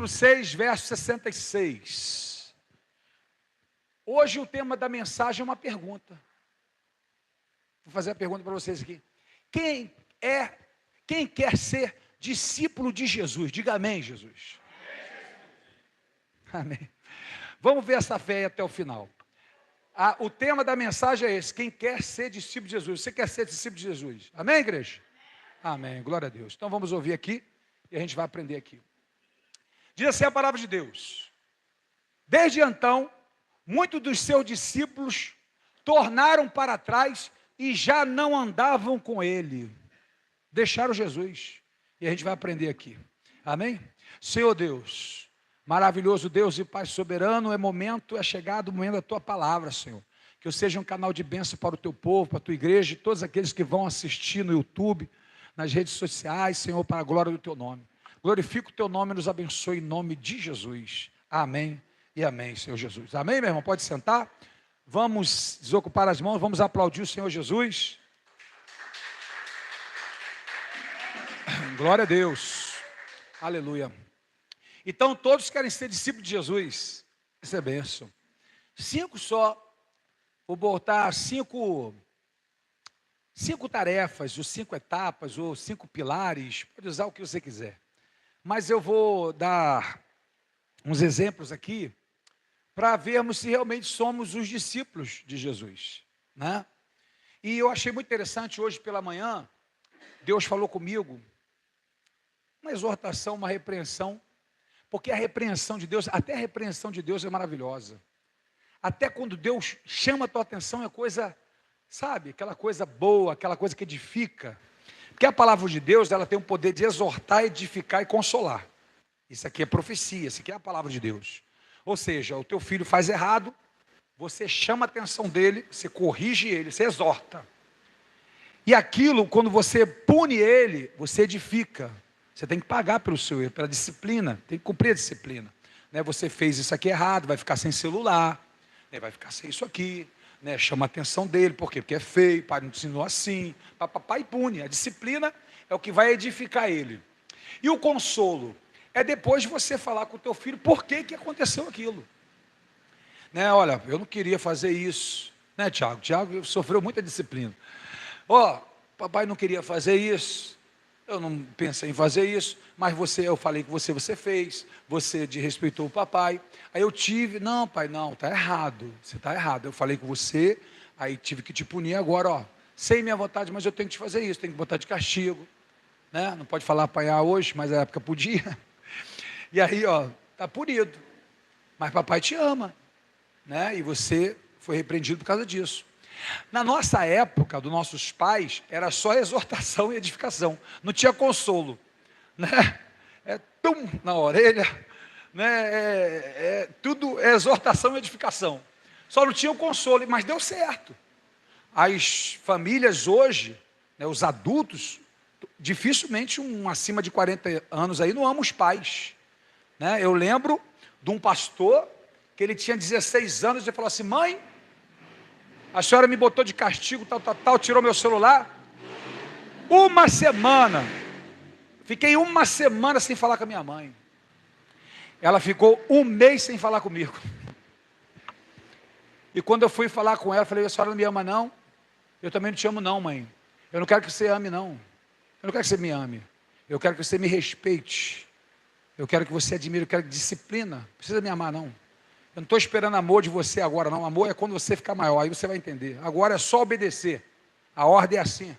capítulo 6, verso 66. Hoje o tema da mensagem é uma pergunta. Vou fazer a pergunta para vocês aqui. Quem quer ser discípulo de Jesus? Diga amém, Jesus. Amém. Vamos ver essa fé aí até o final. O tema da mensagem é esse: quem quer ser discípulo de Jesus? Você quer ser discípulo de Jesus? Amém, igreja? Amém, glória a Deus. Então vamos ouvir aqui e a gente vai aprender aqui. Diz assim a palavra de Deus: desde então, muitos dos seus discípulos tornaram para trás e já não andavam com ele. Deixaram Jesus. E a gente vai aprender aqui. Amém? Senhor Deus, maravilhoso Deus e Pai soberano, é chegado o momento da Tua palavra, Senhor. Que eu seja um canal de bênção para o Teu povo, para a Tua igreja e todos aqueles que vão assistir no YouTube, nas redes sociais, Senhor, para a glória do Teu nome. Glorifica o Teu nome e nos abençoe em nome de Jesus. Amém e amém, Senhor Jesus. Amém, meu irmão? Pode sentar. Vamos desocupar as mãos, vamos aplaudir o Senhor Jesus. Glória a Deus. Aleluia. Então todos querem ser discípulos de Jesus. Isso é bênção. 5 só. Vou botar 5 tarefas, ou 5 etapas, ou 5 pilares. Pode usar o que você quiser. Mas eu vou dar uns exemplos aqui para vermos se realmente somos os discípulos de Jesus, né? E eu achei muito interessante hoje pela manhã, Deus falou comigo, uma exortação, uma repreensão, porque a repreensão de Deus, até a repreensão de Deus é maravilhosa. Até quando Deus chama a tua atenção é coisa, sabe, aquela coisa boa, aquela coisa que edifica. Porque a palavra de Deus, ela tem o poder de exortar, edificar e consolar. Isso aqui é profecia, isso aqui é a palavra de Deus. Ou seja, o teu filho faz errado, você chama a atenção dele, você corrige ele, você exorta. E aquilo, quando você pune ele, você edifica. Você tem que pagar pelo seu erro, pela disciplina, tem que cumprir a disciplina. Né? Você fez isso aqui errado, vai ficar sem celular, né? Vai ficar sem isso aqui, né? Chama a atenção dele, por quê? Porque é feio, pai não te ensinou assim, papai pune. A disciplina é o que vai edificar ele. E o consolo é depois de você falar com o teu filho por que aconteceu aquilo. Né? Olha, eu não queria fazer isso, né, Tiago? Tiago sofreu muita disciplina. Papai não queria fazer isso, eu não pensei em fazer isso, mas eu falei que você fez, você desrespeitou o papai. Aí eu não, pai, não, está errado, você está errado. Eu falei com você, aí tive que te punir agora, sem minha vontade, mas eu tenho que te fazer isso, tenho que botar de castigo. Né? Não pode falar apanhar hoje, mas na época podia. E aí, está punido. Mas papai te ama, né? E você foi repreendido por causa disso. Na nossa época, dos nossos pais, era só exortação e edificação. Não tinha consolo, né? Tum na orelha, né? Tudo é exortação e edificação. Só não tinha o consolo, mas deu certo. As famílias hoje, né, os adultos, dificilmente um acima de 40 anos aí não ama os pais. Né? Eu lembro de um pastor que ele tinha 16 anos e falou assim: mãe, a senhora me botou de castigo, tal, tirou meu celular. Uma semana, fiquei uma semana sem falar com a minha mãe. Ela ficou um mês sem falar comigo. E quando eu fui falar com ela, eu falei: a senhora não me ama não? Eu também não te amo não, mãe. Eu não quero que você ame não. Eu não quero que você me ame. Eu quero que você me respeite. Eu quero que você admire, eu quero disciplina. Não precisa me amar, não. Eu não estou esperando amor de você agora, não. Amor é quando você ficar maior, aí você vai entender. Agora é só obedecer. A ordem é assim.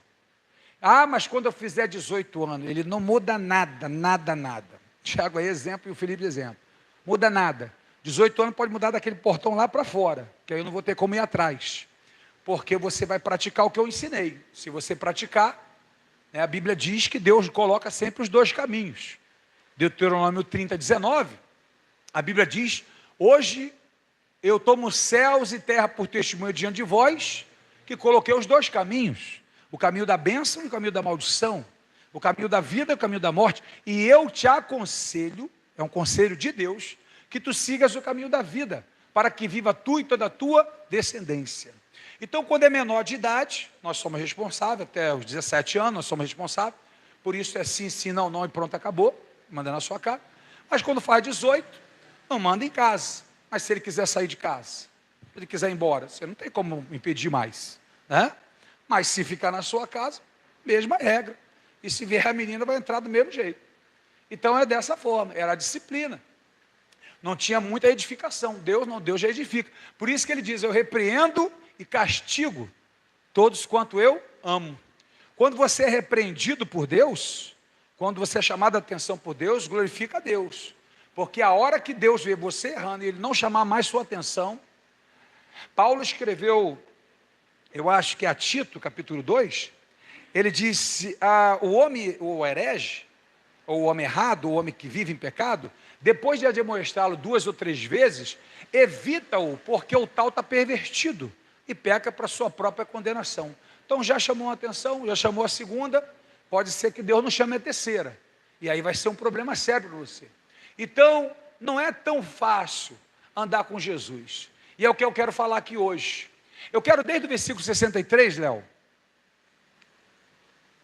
Mas quando eu fizer 18 anos, ele não muda nada, nada, nada. Tiago é exemplo e o Felipe é exemplo. Muda nada. 18 anos pode mudar daquele portão lá para fora, que aí eu não vou ter como ir atrás. Porque você vai praticar o que eu ensinei. Se você praticar, a Bíblia diz que Deus coloca sempre os 2 caminhos. Deuteronômio 30, 19, a Bíblia diz: hoje eu tomo céus e terra por testemunho diante de vós, que coloquei os 2 caminhos, o caminho da bênção e o caminho da maldição, o caminho da vida e o caminho da morte, e eu te aconselho, é um conselho de Deus, que tu sigas o caminho da vida, para que viva tu e toda a tua descendência. Então, quando é menor de idade, nós somos responsáveis, até os 17 anos nós somos responsáveis, por isso é sim, sim, não, não e pronto, acabou, manda na sua cara. Mas quando faz 18, não manda em casa. Mas se ele quiser sair de casa, se ele quiser ir embora, você não tem como impedir mais, né? Mas se ficar na sua casa, mesma regra. E se vier a menina, vai entrar do mesmo jeito. Então é dessa forma, era a disciplina. Não tinha muita edificação. Deus já edifica. Por isso que ele diz: eu repreendo e castigo todos quanto eu amo. Quando você é repreendido por Deus, quando você é chamado a atenção por Deus, glorifica a Deus. Porque a hora que Deus vê você errando e ele não chamar mais sua atenção, Paulo escreveu, eu acho que é a Tito, capítulo 2, ele disse, o homem, o herege, ou o homem errado, o homem que vive em pecado, depois de admoestá-lo 2 ou 3 vezes, evita-o, porque o tal está pervertido e peca para sua própria condenação. Então já chamou a atenção, já chamou a segunda, pode ser que Deus não chame a terceira, e aí vai ser um problema sério para você. Então, não é tão fácil andar com Jesus, e é o que eu quero falar aqui hoje. Eu quero desde o versículo 63, Léo,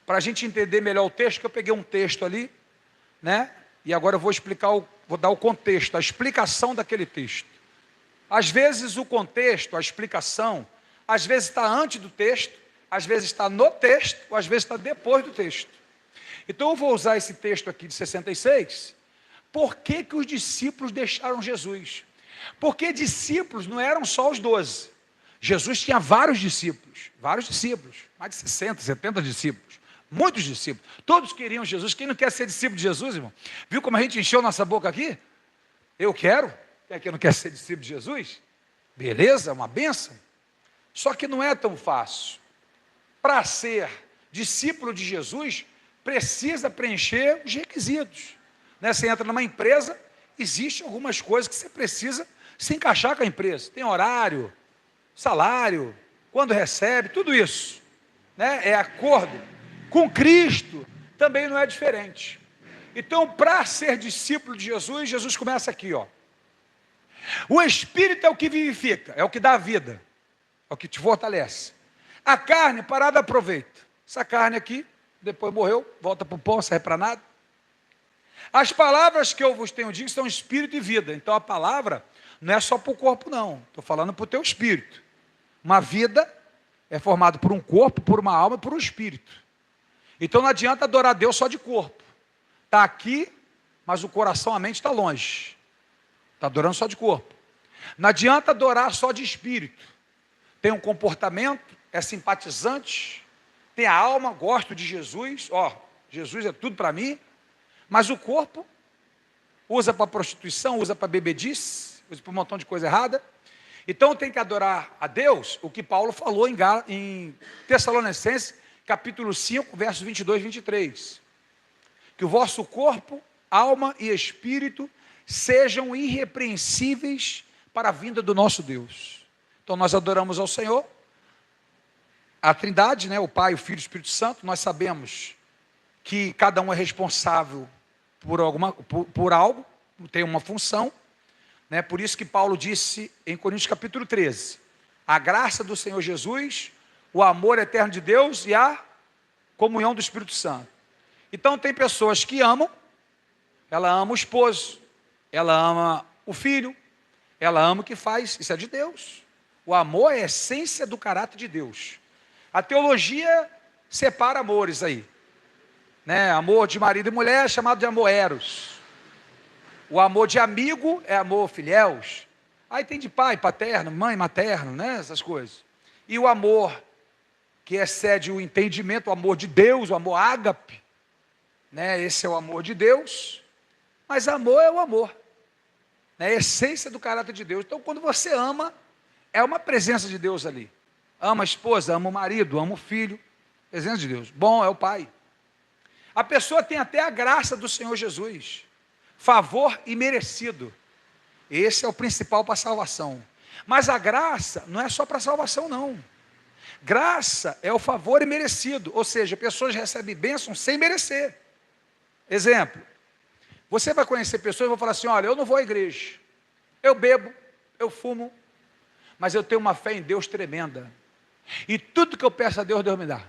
para a gente entender melhor o texto, que eu peguei um texto ali, né? E agora eu vou explicar, vou dar o contexto, a explicação daquele texto. Às vezes o contexto, a explicação, às vezes está antes do texto, às vezes está no texto, ou às vezes está depois do texto. Então eu vou usar esse texto aqui de 66. Por que que os discípulos deixaram Jesus? Porque discípulos não eram só os 12. Jesus tinha vários discípulos, mais de 60, 70 discípulos. Muitos discípulos, todos queriam Jesus. Quem não quer ser discípulo de Jesus, irmão? Viu como a gente encheu nossa boca aqui? Eu quero. Quem aqui não quer ser discípulo de Jesus? Beleza, uma bênção. Só que não é tão fácil. Para ser discípulo de Jesus, precisa preencher os requisitos, né? Você entra numa empresa, existem algumas coisas que você precisa se encaixar com a empresa. Tem horário, salário, quando recebe, tudo isso, né? É acordo. Com Cristo também não é diferente. Então, para ser discípulo de Jesus, Jesus começa aqui, ó. O Espírito é o que vivifica, é o que dá a vida, é o que te fortalece. A carne, para nada aproveita. Essa carne aqui, depois morreu, volta para o pó, não serve para nada. As palavras que eu vos tenho dito são espírito e vida. Então a palavra não é só para o corpo, não. Estou falando para o teu espírito. Uma vida é formada por um corpo, por uma alma e por um espírito. Então não adianta adorar a Deus só de corpo. Está aqui, mas o coração, a mente está longe. Está adorando só de corpo. Não adianta adorar só de espírito. Tem um comportamento, é simpatizante, tem a alma, gosto de Jesus, Jesus é tudo para mim, mas o corpo usa para prostituição, usa para bebedice, usa para um montão de coisa errada. Então tem que adorar a Deus, o que Paulo falou em Tessalonicenses, capítulo 5, versos 22 e 23. Que o vosso corpo, alma e espírito sejam irrepreensíveis para a vinda do nosso Deus. Então nós adoramos ao Senhor, a Trindade, né? O Pai, o Filho e o Espírito Santo. Nós sabemos que cada um é responsável por algo, tem uma função, né? Por isso que Paulo disse em Coríntios capítulo 13, a graça do Senhor Jesus, o amor eterno de Deus e a comunhão do Espírito Santo. Então tem pessoas que amam, ela ama o esposo, ela ama o filho, ela ama o que faz, isso é de Deus. O amor é a essência do caráter de Deus. A teologia separa amores aí, né? Amor de marido e mulher é chamado de amor eros. O amor de amigo é amor filius. Aí tem de pai, paterno, mãe, materno, né? Essas coisas. E o amor que excede o entendimento, o amor de Deus, o amor ágape, né? Esse é o amor de Deus. Mas amor é o amor, né? A essência do caráter de Deus. Então quando você ama, é uma presença de Deus ali. Ama a esposa, ama o marido, ama o filho, presença de Deus. Bom, é o Pai. A pessoa tem até a graça do Senhor Jesus, favor imerecido. Esse é o principal para a salvação. Mas a graça não é só para a salvação, não. Graça é o favor imerecido, ou seja, pessoas recebem bênção sem merecer. Exemplo, você vai conhecer pessoas e vão falar assim, olha, eu não vou à igreja, eu bebo, eu fumo, mas eu tenho uma fé em Deus tremenda. E tudo que eu peço a Deus, Deus me dá.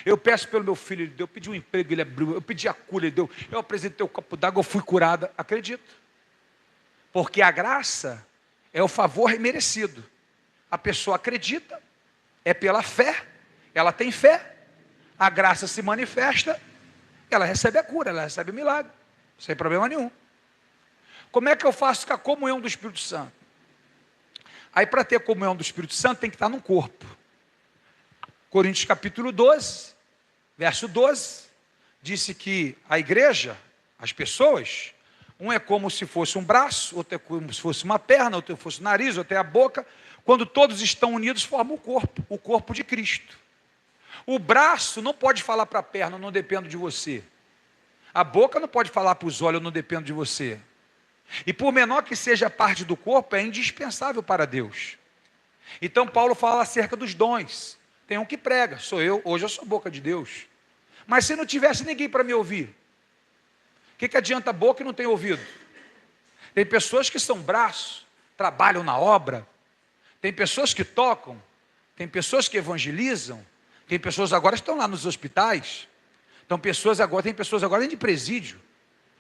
Eu peço pelo meu filho, ele deu. Eu pedi um emprego, ele abriu. Eu pedi a cura, ele deu. Eu apresentei o copo d'água, eu fui curada. Acredito. Porque a graça é o favor remerecido. A pessoa acredita, é pela fé, ela tem fé, a graça se manifesta, ela recebe a cura, ela recebe o milagre, sem problema nenhum. Como é que eu faço com a comunhão do Espírito Santo? Aí, para ter a comunhão do Espírito Santo, tem que estar no corpo. Coríntios capítulo 12, verso 12, disse que a igreja, as pessoas, um é como se fosse um braço, outro é como se fosse uma perna, outro fosse o nariz, outro é a boca. Quando todos estão unidos, formam o corpo de Cristo. O braço não pode falar para a perna, não dependo de você. A boca não pode falar para os olhos, não dependo de você. E por menor que seja a parte do corpo, é indispensável para Deus. Então Paulo fala acerca dos dons. Tem um que prega, sou eu, hoje eu sou a boca de Deus. Mas se não tivesse ninguém para me ouvir, o que adianta a boca e não tem ouvido? Tem pessoas que são braços, trabalham na obra, tem pessoas que tocam, tem pessoas que evangelizam, tem pessoas agora que estão lá nos hospitais, tem pessoas agora dentro de presídio,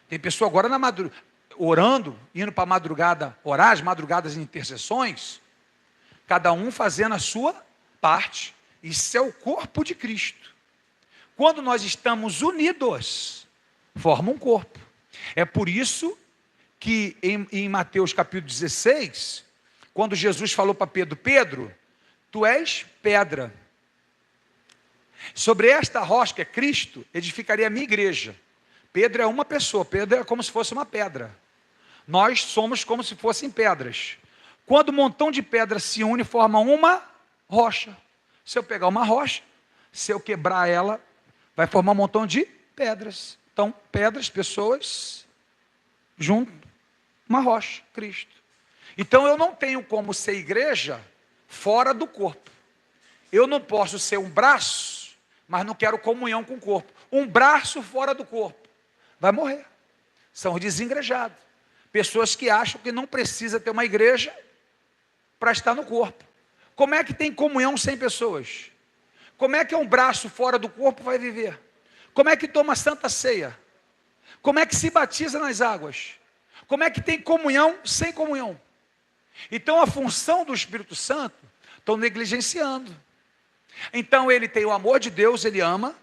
tem pessoa agora na madrugada, orando, indo para a madrugada, orar as madrugadas em intercessões, cada um fazendo a sua parte. Isso é o corpo de Cristo. Quando nós estamos unidos, forma um corpo. É por isso que em Mateus capítulo 16, quando Jesus falou para Pedro, Pedro, tu és pedra. Sobre esta rocha que é Cristo, edificaria a minha igreja. Pedro é uma pessoa, Pedro é como se fosse uma pedra. Nós somos como se fossem pedras. Quando um montão de pedras se une, forma uma rocha. Se eu pegar uma rocha, se eu quebrar ela, vai formar um montão de pedras. Então, pedras, pessoas, junto, uma rocha, Cristo. Então, eu não tenho como ser igreja fora do corpo. Eu não posso ser um braço, mas não quero comunhão com o corpo. Um braço fora do corpo vai morrer. São desengrejados. Pessoas que acham que não precisa ter uma igreja para estar no corpo. Como é que tem comunhão sem pessoas? Como é que um braço fora do corpo vai viver? Como é que toma santa ceia? Como é que se batiza nas águas? Como é que tem comunhão sem comunhão? Então a função do Espírito Santo estão negligenciando. Então ele tem o amor de Deus, ele ama,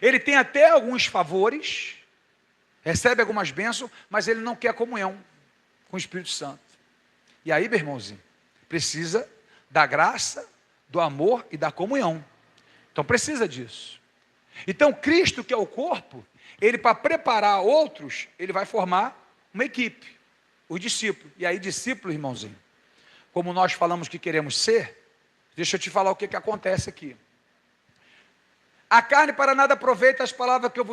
ele tem até alguns favores, recebe algumas bênçãos, mas ele não quer comunhão com o Espírito Santo. E aí, meu irmãozinho, precisa da graça, do amor e da comunhão. Então precisa disso. Então Cristo, que é o corpo, ele para preparar outros, ele vai formar uma equipe, os discípulos. E aí discípulo, irmãozinho, como nós falamos que queremos ser, deixa eu te falar o que acontece aqui. A carne para nada aproveita, as palavras que eu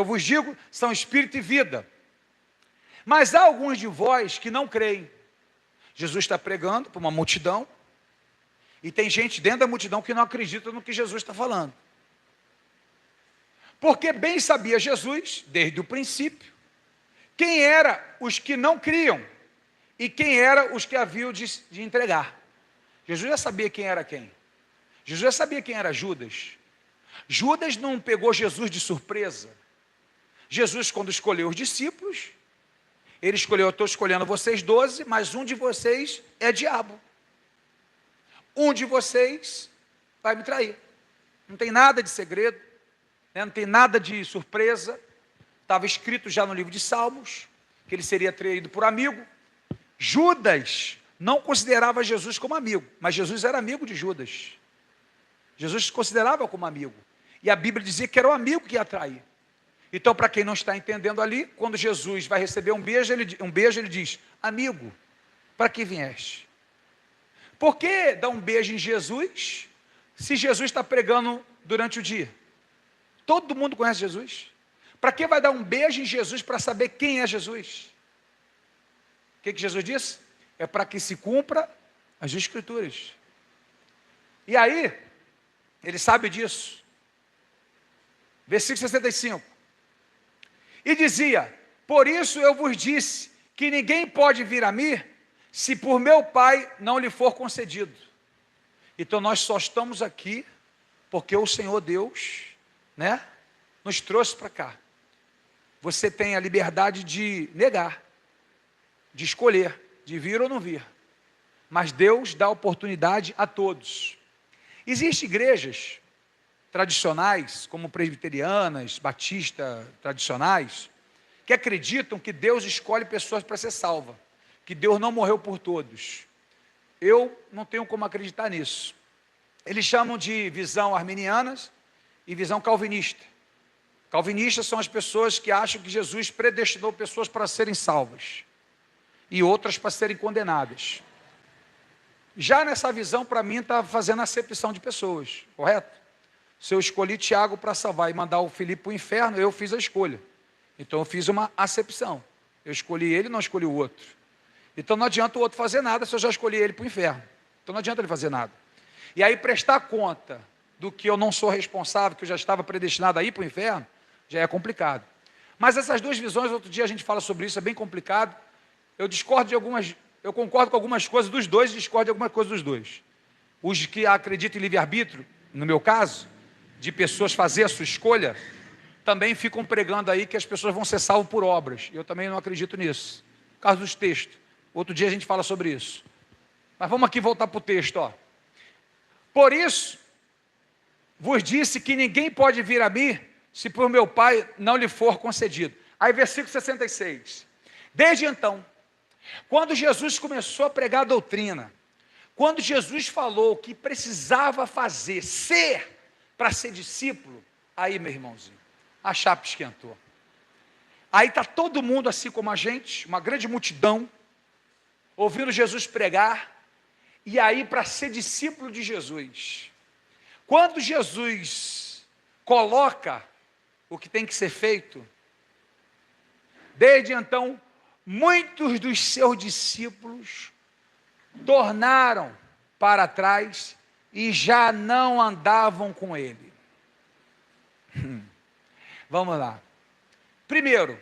vos digo são espírito e vida. Mas há alguns de vós que não creem. Jesus está pregando para uma multidão, e tem gente dentro da multidão que não acredita no que Jesus está falando. Porque bem sabia Jesus, desde o princípio, quem eram os que não criam, e quem eram os que haviam de entregar. Jesus já sabia quem era quem. Jesus já sabia quem era Judas. Judas não pegou Jesus de surpresa. Jesus, quando escolheu os discípulos, ele escolheu, eu estou escolhendo vocês 12, mas um de vocês é diabo. Um de vocês vai me trair. Não tem nada de segredo, né? Não tem nada de surpresa. Estava escrito já no livro de Salmos, que ele seria traído por amigo. Judas não considerava Jesus como amigo, mas Jesus era amigo de Judas. Jesus se considerava como amigo. E a Bíblia dizia que era o amigo que ia trair. Então, para quem não está entendendo ali, quando Jesus vai receber um beijo, ele diz, amigo, para que vieste? Por que dar um beijo em Jesus, se Jesus está pregando durante o dia? Todo mundo conhece Jesus. Para que vai dar um beijo em Jesus para saber quem é Jesus? O que Jesus disse? É para que se cumpra as Escrituras. E aí, ele sabe disso. Versículo 65. E dizia, por isso eu vos disse, que ninguém pode vir a mim, se por meu Pai não lhe for concedido. Então nós só estamos aqui, porque o Senhor Deus, né, nos trouxe para cá. Você tem a liberdade de negar, de escolher, de vir ou não vir. Mas Deus dá oportunidade a todos. Existem igrejas tradicionais, como presbiterianas, batistas tradicionais, que acreditam que Deus escolhe pessoas para ser salva, que Deus não morreu por todos. Eu não tenho como acreditar nisso. Eles chamam de visão arminianas e visão calvinista. Calvinistas são as pessoas que acham que Jesus predestinou pessoas para serem salvas e outras para serem condenadas. Já nessa visão, para mim, está fazendo acepção de pessoas, correto? Se eu escolhi Tiago para salvar e mandar o Filipe para o inferno, eu fiz a escolha. Então eu fiz uma acepção. Eu escolhi ele, não escolhi o outro. Então não adianta o outro fazer nada se eu já escolhi ele para o inferno. Então não adianta ele fazer nada. E aí prestar conta do que eu não sou responsável, que eu já estava predestinado a ir para o inferno, já é complicado. Mas essas duas visões, outro dia a gente fala sobre isso, é bem complicado. Eu concordo com algumas coisas dos dois e discordo de algumas coisas dos dois. Os que acreditam em livre-arbítrio, no meu caso, de pessoas fazer a sua escolha, também ficam pregando aí que as pessoas vão ser salvas por obras. Eu também não acredito nisso. Por causa dos textos. Outro dia a gente fala sobre isso. Mas vamos aqui voltar para o texto, ó. Por isso, vos disse que ninguém pode vir a mim, se por meu Pai não lhe for concedido. Aí versículo 66. Desde então, quando Jesus começou a pregar a doutrina, quando Jesus falou que precisava fazer, ser, para ser discípulo, aí, meu irmãozinho, a chapa esquentou. Aí está todo mundo, assim como a gente, uma grande multidão, ouvindo Jesus pregar, e aí para ser discípulo de Jesus. Quando Jesus coloca o que tem que ser feito, desde então, muitos dos seus discípulos tornaram para trás e já não andavam com ele. Vamos lá. Primeiro,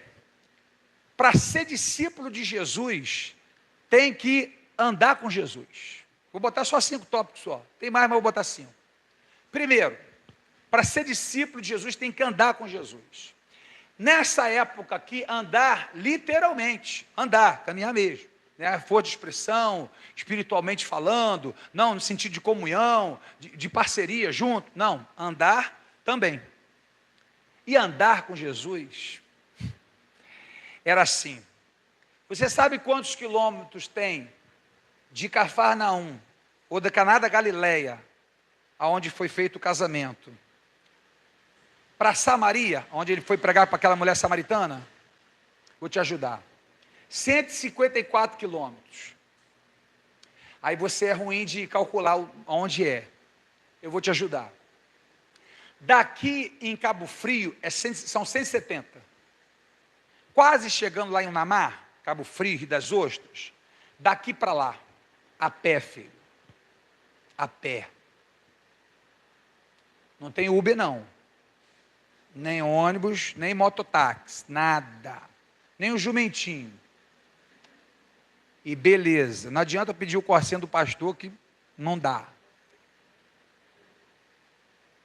para ser discípulo de Jesus, tem que andar com Jesus. Vou botar só 5 tópicos só. Tem mais, mas vou botar 5. Primeiro, para ser discípulo de Jesus, tem que andar com Jesus. Nessa época aqui, andar literalmente, andar, caminhar mesmo, né? Força de expressão, espiritualmente falando, não no sentido de comunhão, de parceria junto, não, andar também. E andar com Jesus era assim. Você sabe quantos quilômetros tem de Cafarnaum, ou da Caná da Galileia, aonde foi feito o casamento, para Samaria, onde ele foi pregar para aquela mulher samaritana? Vou te ajudar. 154 quilômetros. Aí você é ruim de calcular onde é. Eu vou te ajudar. Daqui em Cabo Frio são 170. Quase chegando lá em Unamar, Cabo Frio, Rio das Ostras. Daqui para lá, a pé, filho. A pé. Não tem Uber, não. Nem ônibus, nem mototáxi, nada. Nem o jumentinho. E beleza. Não adianta pedir o corsinho do pastor que não dá.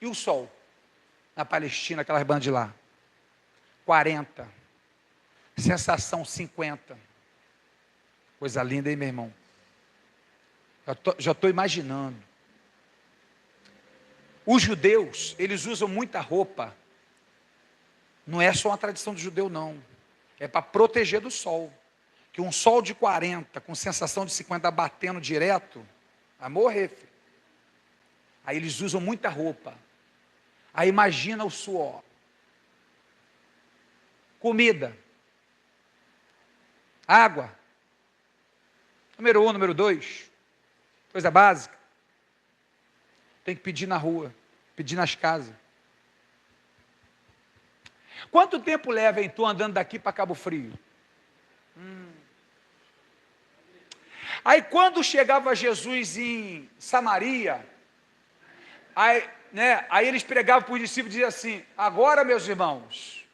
E o sol? Na Palestina, aquelas bandas de lá. 40. Sensação 50. Coisa linda, hein, meu irmão? Já estou imaginando. Os judeus, eles usam muita roupa. Não é só uma tradição do judeu, não. É para proteger do sol. Que um sol de 40, com sensação de 50 batendo direto, vai morrer, filho. Aí eles usam muita roupa. Aí imagina o suor. Comida. Água. Número 1, número 2. Coisa básica. Tem que pedir na rua, pedir nas casas. Quanto tempo leva, hein, tu andando daqui para Cabo Frio? Aí quando chegava Jesus em Samaria, aí eles pregavam para os discípulos e diziam assim: agora, meus irmãos,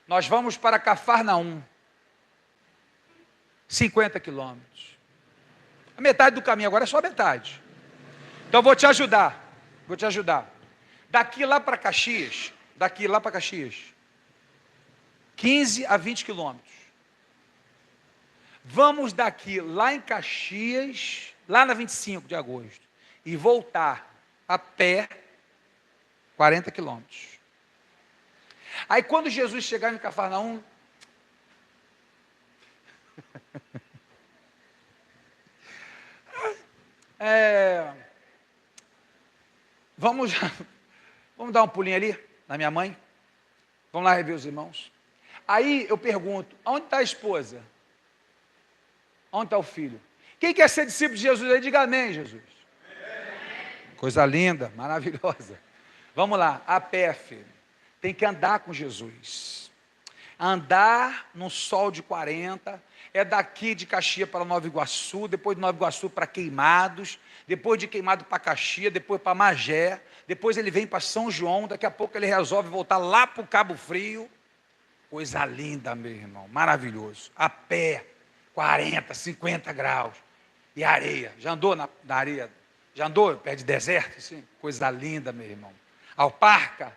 nós vamos para Cafarnaum, 50 quilômetros. A metade do caminho, agora é só a metade. Então vou te ajudar. Daqui lá para Caxias, 15 a 20 quilômetros. Vamos daqui lá em Caxias, lá na 25 de agosto, e voltar a pé 40 quilômetros. Aí quando Jesus chegar em Cafarnaum, vamos dar um pulinho ali, na minha mãe, vamos lá rever os irmãos. Aí eu pergunto, onde está a esposa? Onde está o filho? Quem quer ser discípulo de Jesus aí, diga amém, Jesus. Coisa linda, maravilhosa. Vamos lá, a pé, filho. Tem que andar com Jesus. Andar no sol de 40, é daqui de Caxias para Nova Iguaçu, depois de Nova Iguaçu para Queimados, depois de Queimado para Caxias, depois para Magé, depois ele vem para São João, daqui a pouco ele resolve voltar lá para o Cabo Frio. Coisa linda, meu irmão, maravilhoso. A pé, 40, 50 graus, e areia. Já andou na areia? Já andou perto de deserto? Assim? Coisa linda, meu irmão. Alparca,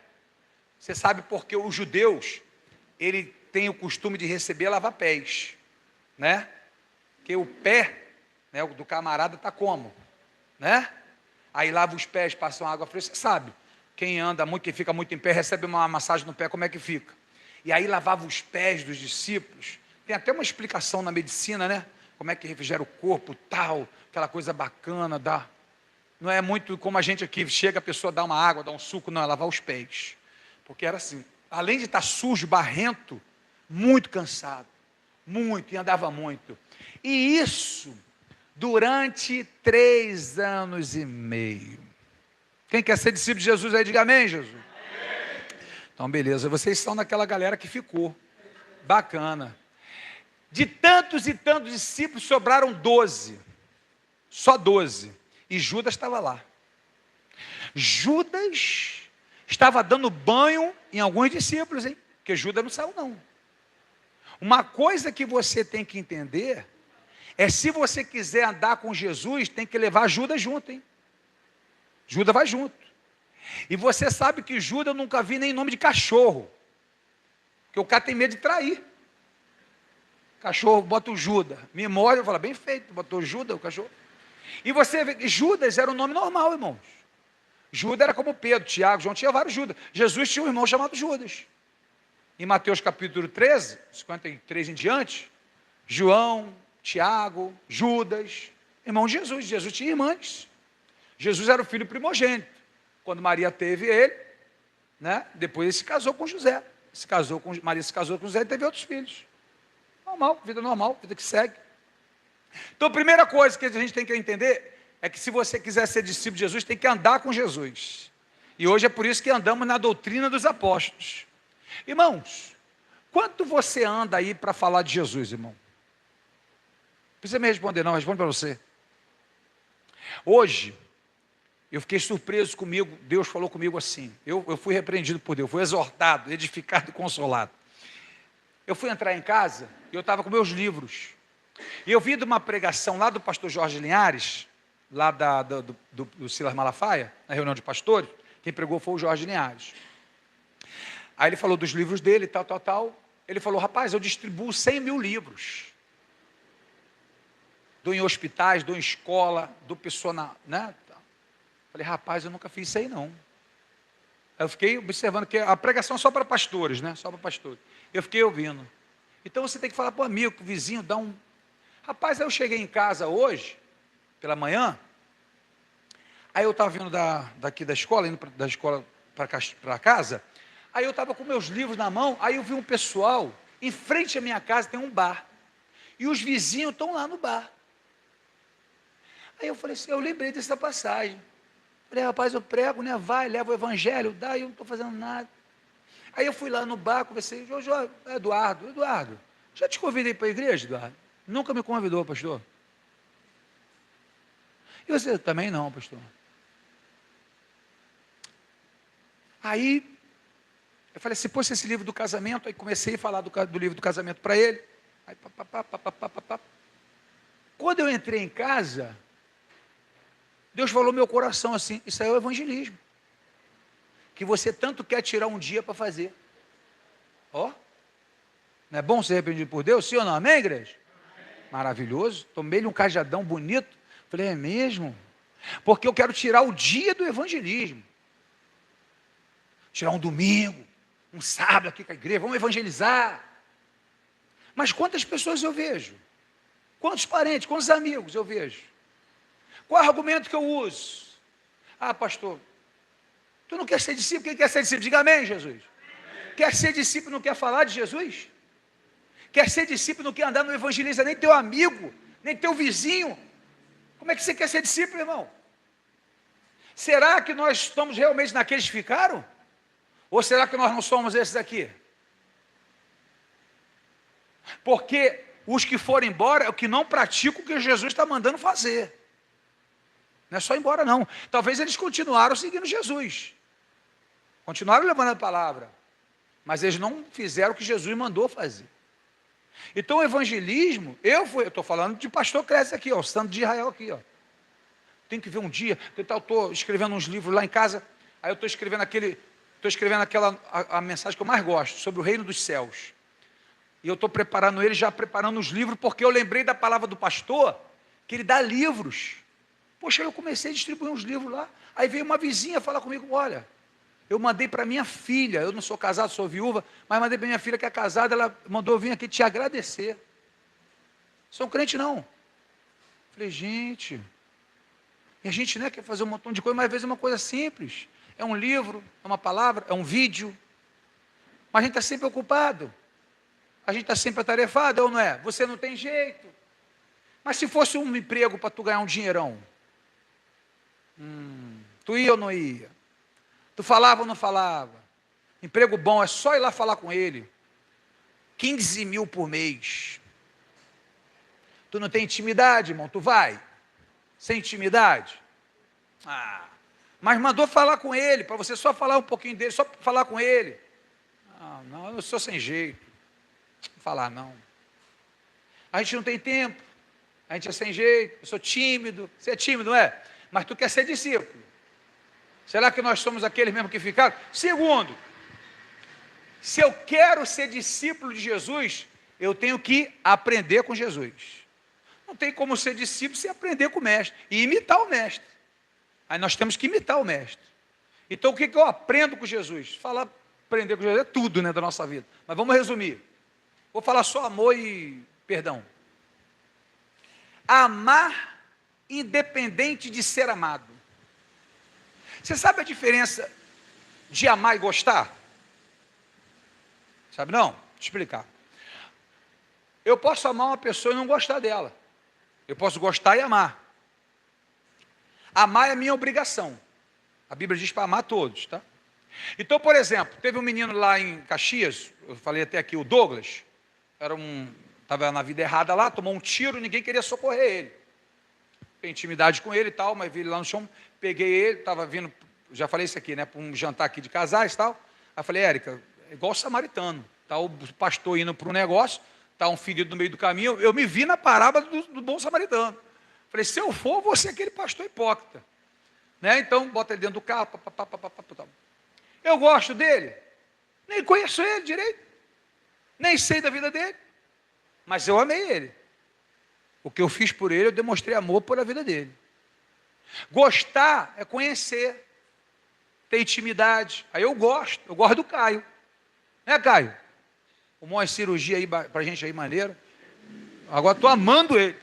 você sabe porque os judeus, ele tem o costume de receber lava-pés, né? Porque o pé, né, do camarada está como? Né? Aí lava os pés, passa uma água fria, você sabe. Quem anda muito, quem fica muito em pé, recebe uma massagem no pé, como é que fica? E aí lavava os pés dos discípulos. Tem até uma explicação na medicina, né? Como é que refrigera o corpo, tal, aquela coisa bacana, dá. Não é muito como a gente aqui, chega a pessoa dá uma água, dá um suco, não, é lavar os pés. Porque era assim, além de estar sujo, barrento, muito cansado, muito, e andava muito. E isso durante 3 anos e meio. Quem quer ser discípulo de Jesus aí, diga amém, Jesus. Amém. Então, beleza, vocês são daquela galera que ficou. Bacana. De tantos e tantos discípulos, sobraram 12. Só 12. E Judas estava lá. Judas estava dando banho em alguns discípulos, hein? Porque Judas não saiu, não. Uma coisa que você tem que entender é, se você quiser andar com Jesus, tem que levar Judas junto, hein? Judas vai junto. E você sabe que Judas eu nunca vi nem nome de cachorro. Porque o cara tem medo de trair. Cachorro, bota o Judas. Me morde, eu falo, bem feito, botou Judas, o cachorro. E você vê que Judas era um nome normal, irmãos. Judas era como Pedro, Tiago, João, tinha vários Judas. Jesus tinha um irmão chamado Judas. Em Mateus capítulo 13, 53 em diante, João, Tiago, Judas, irmão de Jesus. Jesus tinha irmãs. Jesus era o filho primogênito. Quando Maria teve ele, né, depois ele se casou com José. Maria se casou com José e teve outros filhos. Normal, vida que segue. Então, a primeira coisa que a gente tem que entender é que se você quiser ser discípulo de Jesus, tem que andar com Jesus. E hoje é por isso que andamos na doutrina dos apóstolos. Irmãos, quanto você anda aí para falar de Jesus, irmão? Não precisa me responder não, responde para você. Hoje, eu fiquei surpreso comigo, Deus falou comigo assim, eu fui repreendido por Deus, fui exortado, edificado e consolado. Eu fui entrar em casa e eu estava com meus livros. E eu vi de uma pregação lá do pastor Jorge Linhares, lá do Silas Malafaia, na reunião de pastores, quem pregou foi o Jorge Linhares. Aí ele falou dos livros dele, tal. Ele falou, rapaz, eu distribuo 100 mil livros. Dou em hospitais, dou em escola, dou pessoa né? Falei, rapaz, eu nunca fiz isso aí não. Aí eu fiquei observando que a pregação é só para pastores, né? Só para pastores. Eu fiquei ouvindo. Então você tem que falar para o amigo, para o vizinho, dar um... Rapaz, aí eu cheguei em casa hoje, pela manhã, aí eu estava vindo daqui da escola, indo da escola para casa, aí eu estava com meus livros na mão, aí eu vi um pessoal, em frente à minha casa tem um bar, e os vizinhos estão lá no bar. Aí eu falei assim, eu lembrei dessa passagem. Falei, rapaz, eu prego, né? Vai, leva o evangelho, dá, e eu não estou fazendo nada. Aí eu fui lá no bar, conversei, Eduardo, já te convidei para a igreja, Eduardo? Nunca me convidou, pastor. E você também não, pastor. Aí, eu falei assim, pô, esse livro do casamento, aí comecei a falar do livro do casamento para ele. Aí, Quando eu entrei em casa, Deus falou no meu coração assim, isso aí é o evangelismo. que você tanto quer tirar um dia para fazer. Ó, não é bom ser arrependido por Deus? Sim ou não? Amém, igreja? Maravilhoso. Tomei-lhe um cajadão bonito. Falei, é mesmo? Porque eu quero tirar o dia do evangelismo. Tirar um domingo, um sábado aqui com a igreja, vamos evangelizar. Mas quantas pessoas eu vejo? Quantos parentes, quantos amigos eu vejo? Qual é o argumento que eu uso? Ah, pastor, tu não quer ser discípulo? Quem quer ser discípulo? Diga amém, Jesus. Quer ser discípulo, não quer falar de Jesus? Quer ser discípulo, não quer andar no evangelista, nem teu amigo, nem teu vizinho? Como é que você quer ser discípulo, irmão? Será que nós estamos realmente naqueles que ficaram? Ou será que nós não somos esses aqui? Porque os que foram embora é o que não praticam o que Jesus está mandando fazer. Não é só ir embora, não. Talvez eles continuaram seguindo Jesus. Continuaram levando a palavra. Mas eles não fizeram o que Jesus mandou fazer. Então o evangelismo, eu estou falando de pastor Cresce aqui, ó, o santo de Israel aqui, ó. Tem que ver um dia, eu estou escrevendo uns livros lá em casa, aí eu estou escrevendo a mensagem que eu mais gosto, sobre o reino dos céus. E eu estou preparando ele, já preparando os livros, porque eu lembrei da palavra do pastor, que ele dá livros. Poxa, eu comecei a distribuir uns livros lá, aí veio uma vizinha falar comigo, olha, eu mandei para minha filha, eu não sou casado, sou viúva, mas mandei para minha filha que é casada, ela mandou vir aqui te agradecer. Sou um crente não. Falei, gente, e a gente, né, quer fazer um montão de coisa, mas às vezes é uma coisa simples. É um livro, é uma palavra, é um vídeo. Mas a gente está sempre ocupado. A gente está sempre atarefado, ou não é? Você não tem jeito. Mas se fosse um emprego para tu ganhar um dinheirão, tu ia ou não ia? Tu falava ou não falava? Emprego bom, é só ir lá falar com ele. 15 mil por mês. Tu não tem intimidade, irmão? Tu vai? Sem intimidade? Mas mandou falar com ele, para você só falar um pouquinho dele, só falar com ele. Não, eu sou sem jeito. Não falar não. A gente não tem tempo. A gente é sem jeito. Eu sou tímido. Você é tímido, não é? Mas tu quer ser discípulo. Será que nós somos aqueles mesmo que ficaram? Segundo, se eu quero ser discípulo de Jesus, eu tenho que aprender com Jesus. Não tem como ser discípulo sem aprender com o mestre e imitar o mestre. Aí nós temos que imitar o mestre. Então o que eu aprendo com Jesus? Aprender com Jesus é tudo, né, da nossa vida. Mas vamos resumir. Vou falar só amor e perdão. Amar independente de ser amado. Você sabe a diferença de amar e gostar? Sabe não? Vou te explicar. Eu posso amar uma pessoa e não gostar dela. Eu posso gostar e amar. Amar é minha obrigação. A Bíblia diz para amar todos, tá? Então, por exemplo, teve um menino lá em Caxias, eu falei até aqui, o Douglas, estava na vida errada lá, tomou um tiro e ninguém queria socorrer ele. Tem intimidade com ele e tal, mas vi ele lá no chão, peguei ele, estava vindo, já falei isso aqui, né, para um jantar aqui de casais e tal. Aí falei, Érica, é igual o samaritano, tá o pastor indo para um negócio, está um ferido no meio do caminho, eu me vi na parábola do bom samaritano. Falei, se eu for, vou ser aquele pastor hipócrita. Né? Então, bota ele dentro do carro, Eu gosto dele, nem conheço ele direito, nem sei da vida dele, mas eu amei ele. O que eu fiz por ele, eu demonstrei amor por a vida dele. Gostar é conhecer, ter intimidade. Aí eu gosto do Caio. Né, Caio? Uma cirurgia aí pra gente aí, maneira. Agora estou amando ele.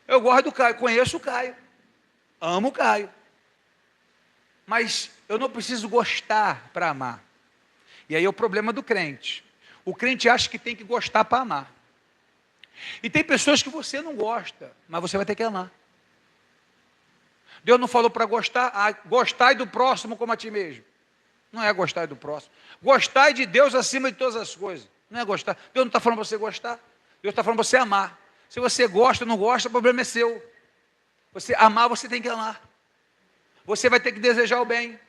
Eu gosto do Caio, conheço o Caio. Amo o Caio. Mas eu não preciso gostar para amar. E aí é o problema do crente. O crente acha que tem que gostar para amar. E tem pessoas que você não gosta, mas você vai ter que amar. Deus não falou para gostar, gostai do próximo como a ti mesmo. Não é gostar do próximo. Gostai de Deus acima de todas as coisas. Não é gostar. Deus não está falando para você gostar. Deus está falando para você amar. Se você gosta ou não gosta, o problema é seu. Você amar, você tem que amar. Você vai ter que desejar o bem.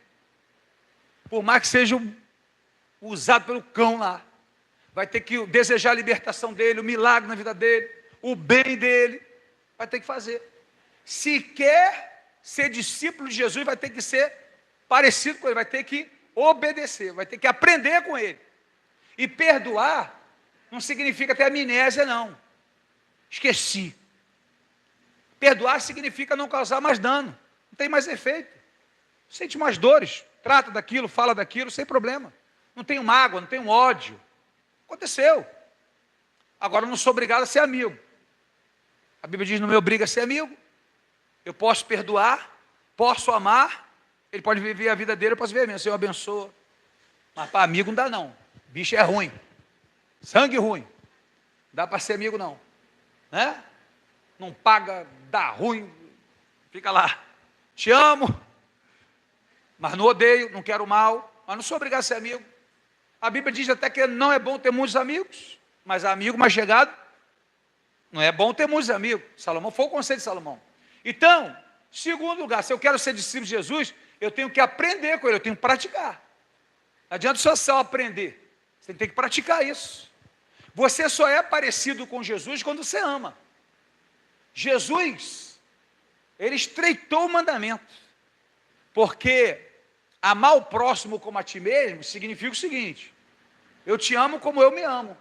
Por mais que seja usado pelo cão lá. Vai ter que desejar a libertação dele, o milagre na vida dele, o bem dele. Vai ter que fazer. Se quer ser discípulo de Jesus, vai ter que ser parecido com ele, vai ter que obedecer, vai ter que aprender com ele. E perdoar não significa ter amnésia, não. Esqueci. Perdoar significa não causar mais dano, não tem mais efeito. Sente mais dores, trata daquilo, fala daquilo, sem problema. Não tenho mágoa, não tenho ódio. Aconteceu. Agora eu não sou obrigado a ser amigo. A Bíblia diz, não me obriga a ser amigo. Eu posso perdoar, posso amar, ele pode viver a vida dele, eu posso viver a minha. Senhor abençoa. Mas para amigo não dá não. Bicho é ruim. Sangue ruim. Não dá para ser amigo não. Né? Não paga, dá ruim. Fica lá. Te amo, mas não odeio, não quero mal, mas não sou obrigado a ser amigo. A Bíblia diz até que não é bom ter muitos amigos, mas amigo mais chegado, não é bom ter muitos amigos. Salomão foi o conselho de Salomão. Então, segundo lugar, se eu quero ser discípulo de Jesus, eu tenho que aprender com ele, eu tenho que praticar. Não adianta só aprender, você tem que praticar isso. Você só é parecido com Jesus quando você ama. Jesus, ele estreitou o mandamento, porque amar o próximo como a ti mesmo significa o seguinte: eu te amo como eu me amo.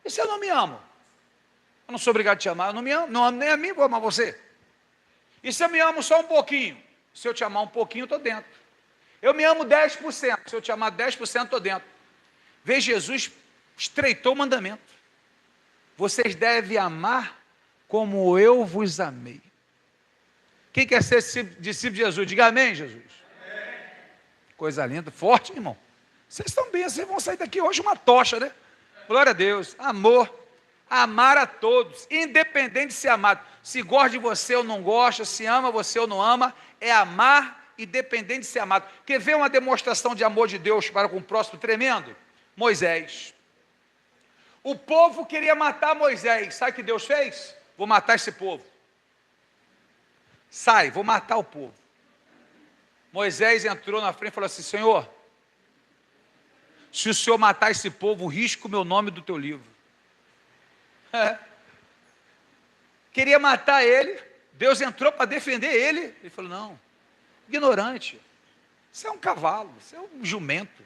E se eu não me amo? Eu não sou obrigado a te amar, eu não me amo, não amo nem a mim, vou amar você. E se eu me amo só um pouquinho? Se eu te amar um pouquinho, eu estou dentro. Eu me amo 10%, se eu te amar 10%, estou dentro. Vê, Jesus estreitou o mandamento. Vocês devem amar como eu vos amei. Quem quer ser discípulo de Jesus? Diga amém, Jesus. Amém. Coisa linda, forte, irmão. Vocês estão bem, vocês vão sair daqui hoje uma tocha, né? Glória a Deus. Amor. Amar a todos, independente de ser amado. Se gosta de você ou não gosta, se ama você ou não ama, é amar independente de ser amado. Quer ver uma demonstração de amor de Deus para com o próximo tremendo? Moisés. O povo queria matar Moisés. Sabe o que Deus fez? Vou matar esse povo. Sai, vou matar o povo. Moisés entrou na frente e falou assim: Senhor, se o Senhor matar esse povo, risco o meu nome do teu livro. Queria matar ele, Deus entrou para defender ele. Ele falou: não, ignorante, isso é um cavalo, isso é um jumento,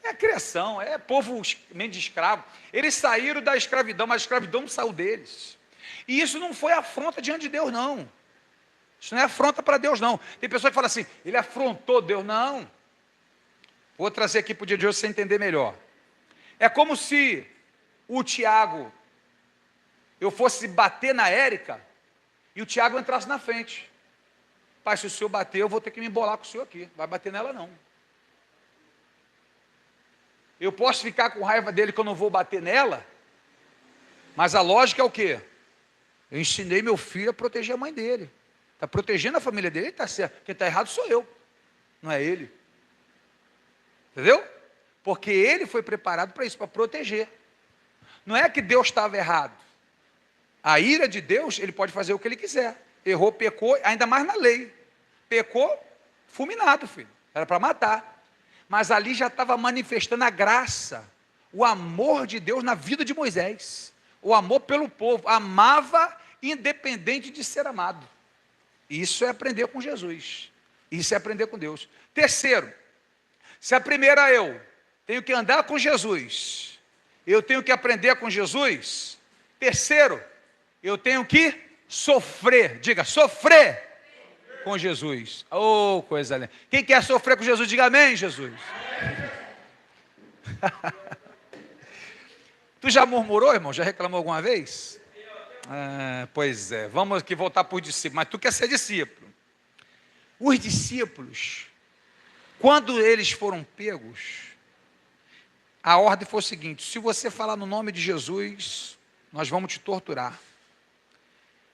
é a criação, é povo mente de escravo. Eles saíram da escravidão, mas a escravidão não saiu deles. E isso não foi afronta diante de Deus, não. Isso não é afronta para Deus, não. Tem pessoas que falam assim: ele afrontou Deus. Não. Vou trazer aqui para o dia de hoje para você entender melhor. É como se o Tiago, eu fosse bater na Érica e o Tiago entrasse na frente. Pai, se o senhor bater, eu vou ter que me embolar com o senhor aqui. Vai bater nela, não. Eu posso ficar com raiva dele que eu não vou bater nela, mas a lógica é o quê? Eu ensinei meu filho a proteger a mãe dele. Está protegendo a família dele, ele está certo. Quem está errado sou eu, não é ele. Entendeu? Porque ele foi preparado para isso, para proteger. Não é que Deus estava errado. A ira de Deus, ele pode fazer o que ele quiser. Errou, pecou, ainda mais na lei. Pecou, fulminado, filho. Era para matar. Mas ali já estava manifestando a graça, o amor de Deus na vida de Moisés. O amor pelo povo. Amava independente de ser amado. Isso é aprender com Jesus. Isso é aprender com Deus. Terceiro, se a primeira eu tenho que andar com Jesus, eu tenho que aprender com Jesus. Terceiro, eu tenho que sofrer. Diga, sofrer com Jesus. Oh, coisa linda. Quem quer sofrer com Jesus, diga amém, Jesus. Tu já murmurou, irmão? Já reclamou alguma vez? Pois é, vamos aqui voltar para os discípulos. Mas tu quer ser discípulo. Os discípulos, quando eles foram pegos, a ordem foi o seguinte: se você falar no nome de Jesus, nós vamos te torturar.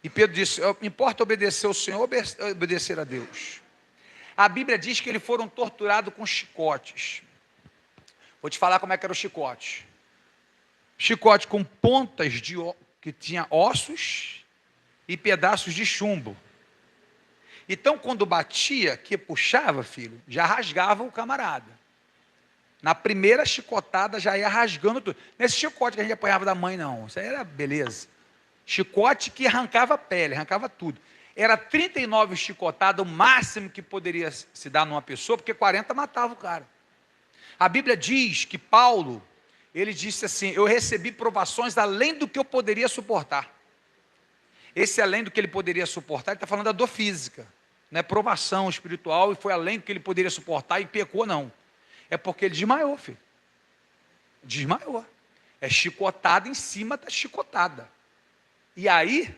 E Pedro disse: importa obedecer ao Senhor ou obedecer a Deus? A Bíblia diz que eles foram torturados com chicotes. Vou te falar como é que era o chicote. Chicote com pontas que tinha ossos e pedaços de chumbo. Então, quando batia, que puxava, filho, já rasgava o camarada. Na primeira chicotada já ia rasgando tudo. Nesse chicote que a gente apanhava da mãe, não. Isso aí era beleza. Chicote que arrancava a pele, arrancava tudo. Era 39 chicotadas, o máximo que poderia se dar numa pessoa, porque 40 matava o cara. A Bíblia diz que Paulo, ele disse assim: eu recebi provações além do que eu poderia suportar. Esse além do que ele poderia suportar, ele está falando da dor física, não é provação espiritual, e foi além do que ele poderia suportar e pecou, não. É porque ele desmaiou, filho. Desmaiou. É chicotada em cima da chicotada. E aí,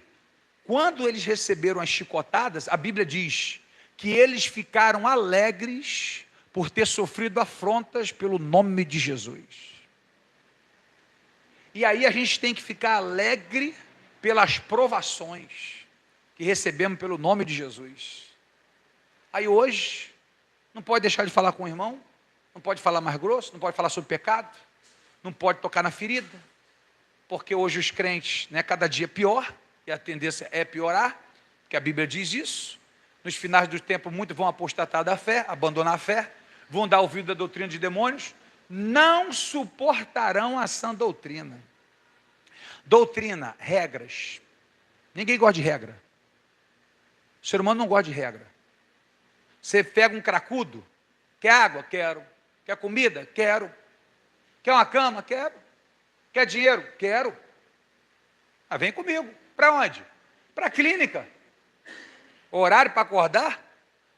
quando eles receberam as chicotadas, a Bíblia diz que eles ficaram alegres por ter sofrido afrontas pelo nome de Jesus. E aí a gente tem que ficar alegre pelas provações que recebemos pelo nome de Jesus. Aí hoje, não pode deixar de falar com o irmão, não pode falar mais grosso, não pode falar sobre pecado, não pode tocar na ferida, porque hoje os crentes, né, cada dia pior, e a tendência é piorar, porque a Bíblia diz isso. Nos finais do tempo, muitos vão apostatar da fé, abandonar a fé, vão dar ouvido à doutrina de demônios, não suportarão a sã doutrina. Doutrina, regras. Ninguém gosta de regra. O ser humano não gosta de regra. Você pega um cracudo, quer água? Quero. Quer comida? Quero. Quer uma cama? Quero. Quer dinheiro? Quero. Ah, vem comigo. Para onde? Para a clínica. Horário para acordar?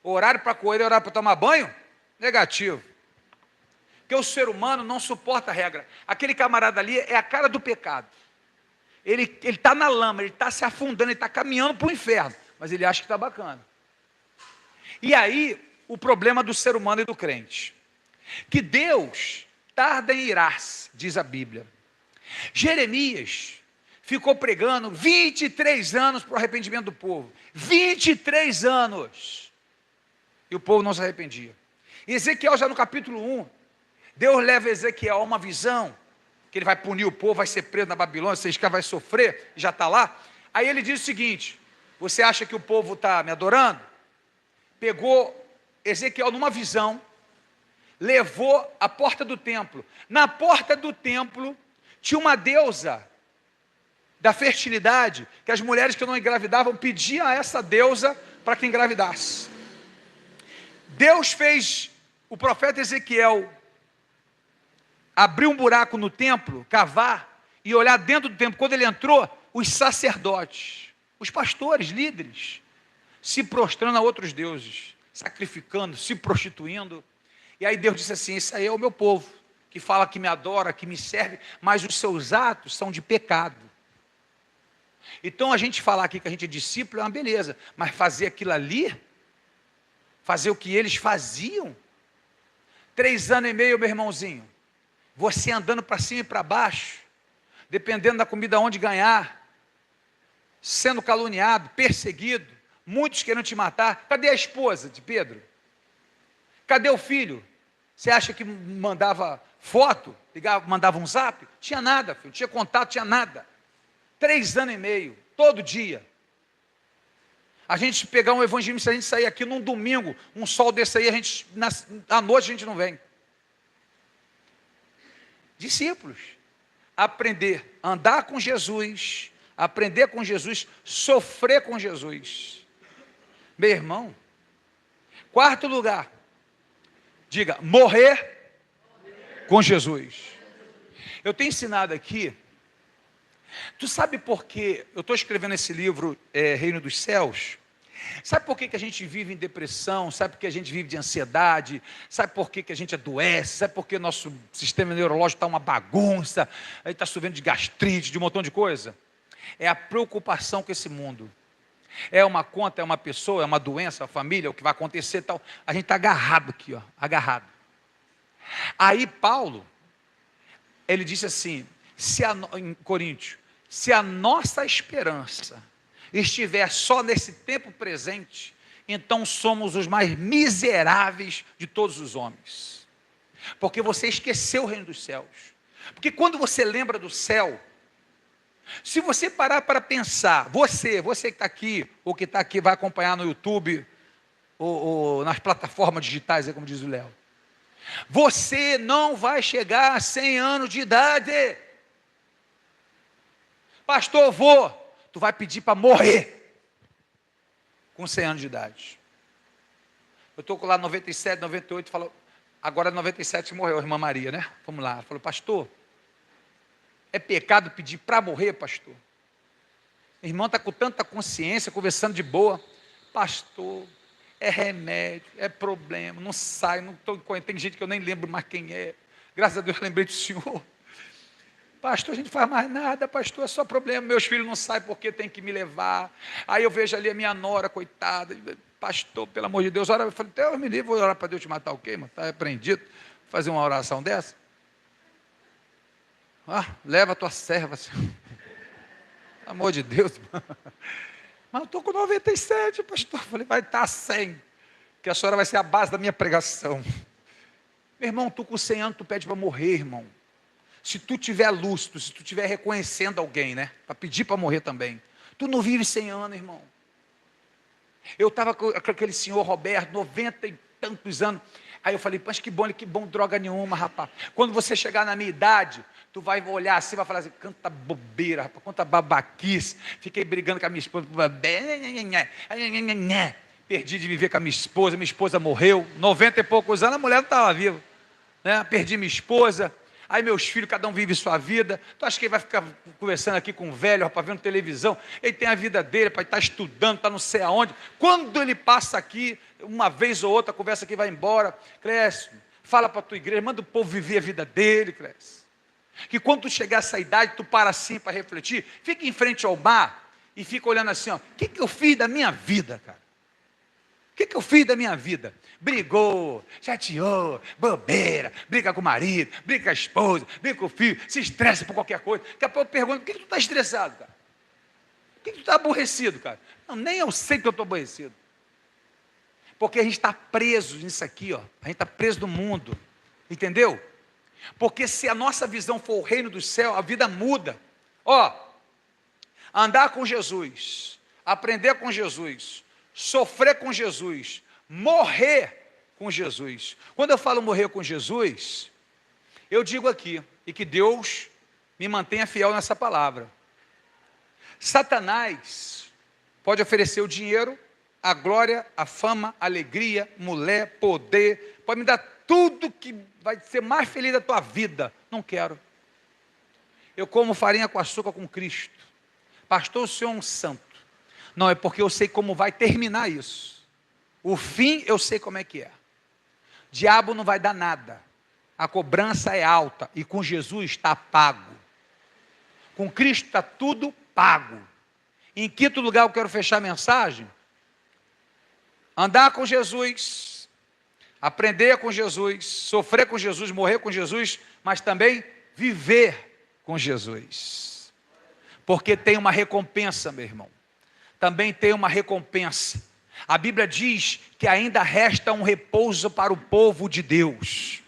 Horário para correr, horário para tomar banho? Negativo. Porque o ser humano não suporta a regra. Aquele camarada ali é a cara do pecado. Ele está na lama, ele está se afundando, ele está caminhando para o inferno, mas ele acha que está bacana. E aí, o problema do ser humano e do crente, que Deus tarda em irar-se, diz a Bíblia. Jeremias ficou pregando 23 anos para o arrependimento do povo, 23 anos, e o povo não se arrependia. Ezequiel, já no capítulo 1, Deus leva Ezequiel a uma visão, que ele vai punir o povo, vai ser preso na Babilônia, Seisca vai sofrer, já está lá. Aí ele diz o seguinte: você acha que o povo está me adorando? Pegou Ezequiel numa visão, levou à porta do templo. Na porta do templo tinha uma deusa da fertilidade, que as mulheres que não engravidavam pediam a essa deusa para que engravidasse. Deus fez o profeta Ezequiel abrir um buraco no templo, cavar e olhar dentro do templo. Quando ele entrou, os sacerdotes, os pastores, líderes, se prostrando a outros deuses, sacrificando, se prostituindo. E aí Deus disse assim: esse aí é o meu povo, que fala que me adora, que me serve, mas os seus atos são de pecado. Então a gente falar aqui que a gente é discípulo é uma beleza, mas fazer aquilo ali, fazer o que eles faziam, 3 anos e meio, meu irmãozinho, você andando para cima e para baixo, dependendo da comida onde ganhar, sendo caluniado, perseguido, muitos querendo te matar. Cadê a esposa de Pedro? Cadê o filho? Você acha que mandava foto, ligava, mandava um zap? Tinha nada, filho, tinha contato, tinha nada. 3 anos e meio, todo dia. A gente pegar um evangelho, se a gente sair aqui num domingo, um sol desse aí, à noite a gente não vem. Discípulos, aprender a andar com Jesus, aprender com Jesus, sofrer com Jesus. Meu irmão, 4º lugar, diga, morrer com Jesus. Eu tenho ensinado aqui, tu sabe por que eu estou escrevendo esse livro, Reino dos Céus? Sabe por que a gente vive em depressão? Sabe por que a gente vive de ansiedade? Sabe por que a gente adoece? Sabe por que nosso sistema neurológico está uma bagunça? Aí está sofrendo de gastrite, de um montão de coisa? É a preocupação com esse mundo. É uma conta, é uma pessoa, é uma doença, a família, o que vai acontecer e tal. A gente está agarrado aqui, ó, agarrado. Aí Paulo, ele disse assim, em Coríntios, se a nossa esperança estiver só nesse tempo presente, então somos os mais miseráveis de todos os homens. Porque você esqueceu o reino dos céus. Porque quando você lembra do céu, se você parar para pensar, você que está aqui, ou que está aqui, vai acompanhar no YouTube, ou nas plataformas digitais, como diz o Léo, você não vai chegar a 100 anos de idade. Pastor, tu vai pedir para morrer. com 100 anos de idade. Eu estou com lá 97, 98, falo, agora 97 morreu a irmã Maria, né? Vamos lá. Ela falou, pastor, é pecado pedir para morrer, pastor? Minha irmã está com tanta consciência, conversando de boa. Pastor, é remédio, é problema, não sai, não estou. Tem gente que eu nem lembro mais quem é. Graças a Deus eu lembrei do senhor. Pastor, a gente não faz mais nada, pastor, é só problema. Meus filhos não saem porque tem que me levar. Aí eu vejo ali a minha nora, coitada. Pastor, pelo amor de Deus, ora. Eu falei, Deus me livre, vou orar para Deus te matar o quê, mano? Está repreendido. Fazer uma oração dessa? Leva a tua serva, Senhor. Pelo amor de Deus. Mas eu estou com 97, pastor. Eu falei, vai estar 100. Que a senhora vai ser a base da minha pregação. Meu irmão, tu com 100 anos, tu pede para morrer, irmão. Se tu tiver lúcido, se tu tiver reconhecendo alguém, né? Para pedir para morrer também. Tu não vive 100 anos, irmão. Eu estava com aquele senhor Roberto, 90 e tantos anos. Aí eu falei, mas que bom, droga nenhuma, rapaz. Quando você chegar na minha idade, tu vai olhar assim, vai falar assim, canta bobeira, rapaz, quanta babaquice. Fiquei brigando com a minha esposa. Perdi de viver com a minha esposa morreu. 90 e poucos anos, a mulher não estava viva. Né? Perdi minha esposa. Aí meus filhos, cada um vive sua vida. Tu acha que ele vai ficar conversando aqui com o velho, rapaz, vendo televisão? Ele tem a vida dele, para estar estudando, está não sei aonde. Quando ele passa aqui, uma vez ou outra, a conversa aqui vai embora. Cresce, fala para a tua igreja, manda o povo viver a vida dele, Cresce. Que quando tu chegar a essa idade, tu para assim para refletir, fica em frente ao mar e fica olhando assim, ó, o que eu fiz da minha vida, cara? O que eu fiz da minha vida? Brigou, chateou, bobeira, briga com o marido, briga com a esposa, briga com o filho, se estressa por qualquer coisa. Daqui a pouco eu pergunto, por que tu está estressado, cara? Por que tu está aborrecido, cara? Não, nem eu sei que eu estou aborrecido. Porque a gente está preso nisso aqui, ó. A gente está preso no mundo, entendeu? Porque se a nossa visão for o reino do céu, a vida muda. Ó, andar com Jesus, aprender com Jesus, sofrer com Jesus, morrer com Jesus. Quando eu falo morrer com Jesus, eu digo aqui, e que Deus me mantenha fiel nessa palavra. Satanás pode oferecer o dinheiro, a glória, a fama, a alegria, mulher, poder, pode me dar tudo que vai ser mais feliz da tua vida. Não quero. Eu como farinha com açúcar com Cristo. Pastor, o senhor é um santo. Não, é porque eu sei como vai terminar isso. O fim eu sei como é que é. Diabo não vai dar nada. A cobrança é alta. E com Jesus está pago. Com Cristo está tudo pago. Em quinto lugar, eu quero fechar a mensagem. Andar com Jesus. Aprender com Jesus. Sofrer com Jesus. Morrer com Jesus. Mas também viver com Jesus. Porque tem uma recompensa, meu irmão. Também tem uma recompensa. A Bíblia diz que ainda resta um repouso para o povo de Deus.